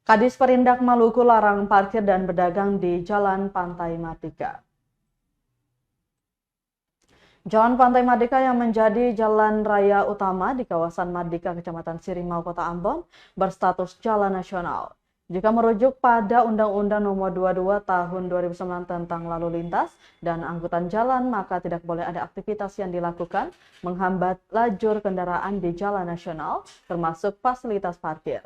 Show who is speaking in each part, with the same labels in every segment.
Speaker 1: Kadis Perindak Maluku larang parkir dan berdagang di Jalan Pantai Mardika. Jalan Pantai Mardika yang menjadi jalan raya utama di kawasan Mardika, Kecamatan Sirimau, Kota Ambon, berstatus jalan nasional. Jika merujuk pada Undang-Undang Nomor 22 Tahun 2009 tentang lalu lintas dan angkutan jalan, maka tidak boleh ada aktivitas yang dilakukan menghambat lajur kendaraan di jalan nasional, termasuk fasilitas parkir.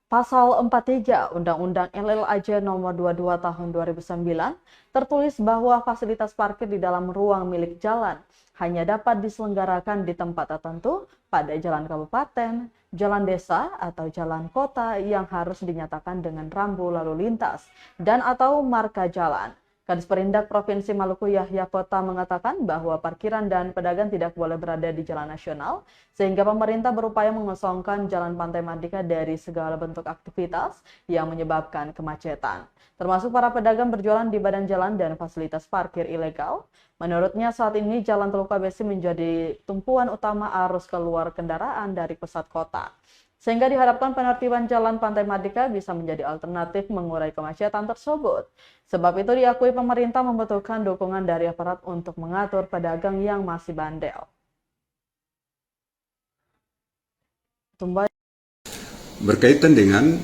Speaker 1: Pasal 43 Undang-Undang LLAJ Nomor 22 Tahun 2009 tertulis bahwa fasilitas parkir di dalam ruang milik jalan hanya dapat diselenggarakan di tempat tertentu pada jalan kabupaten, jalan desa, atau jalan kota yang harus dinyatakan dengan rambu lalu lintas dan atau marka jalan. Kadis Perindak Provinsi Maluku Yahya Kota mengatakan bahwa parkiran dan pedagang tidak boleh berada di jalan nasional, sehingga pemerintah berupaya mengosongkan Jalan Pantai Mardika dari segala bentuk aktivitas yang menyebabkan kemacetan, termasuk para pedagang berjualan di badan jalan dan fasilitas parkir ilegal. Menurutnya saat ini Jalan Teluk Kabesi menjadi tumpuan utama arus keluar kendaraan dari pusat kota, sehingga diharapkan penertiban Jalan Pantai Mardika bisa menjadi alternatif mengurai kemacetan tersebut. Sebab itu diakui pemerintah membutuhkan dukungan dari aparat untuk mengatur pedagang yang masih bandel.
Speaker 2: Berkaitan dengan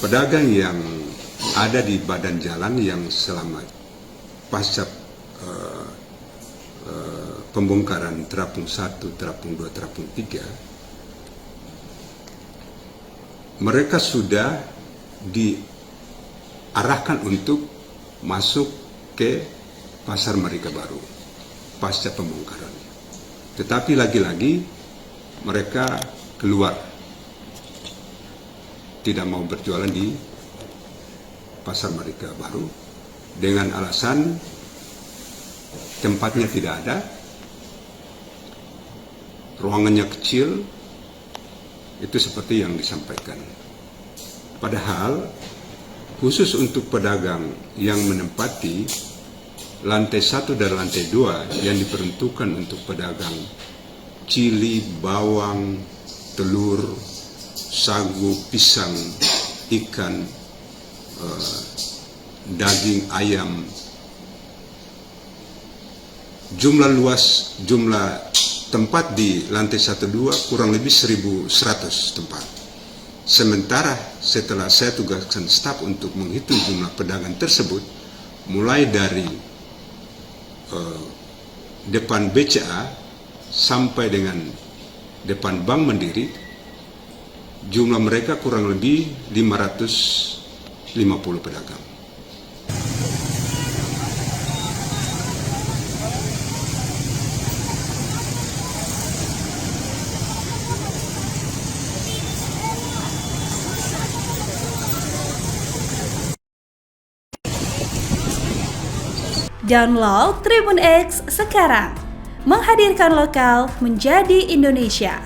Speaker 2: pedagang yang ada di badan jalan yang selama pasca pembongkaran terapung 1, terapung 2, terapung 3, mereka sudah diarahkan untuk masuk ke pasar Mardika baru pasca pembongkaran. Tetapi lagi-lagi mereka keluar, tidak mau berjualan di pasar Mardika baru dengan alasan tempatnya tidak ada, ruangannya kecil. Itu seperti yang disampaikan. Padahal khusus untuk pedagang yang menempati lantai 1 dan lantai 2 yang diperuntukkan untuk pedagang cili, bawang, telur, sagu, pisang, ikan, daging ayam, jumlah tempat di lantai 1-2 kurang lebih 1.100 tempat. Sementara setelah saya tugaskan staf untuk menghitung jumlah pedagang tersebut, mulai dari depan BCA sampai dengan depan Bank Mandiri, jumlah mereka kurang lebih 550 pedagang.
Speaker 3: Download Tribun X sekarang, menghadirkan lokal menjadi Indonesia.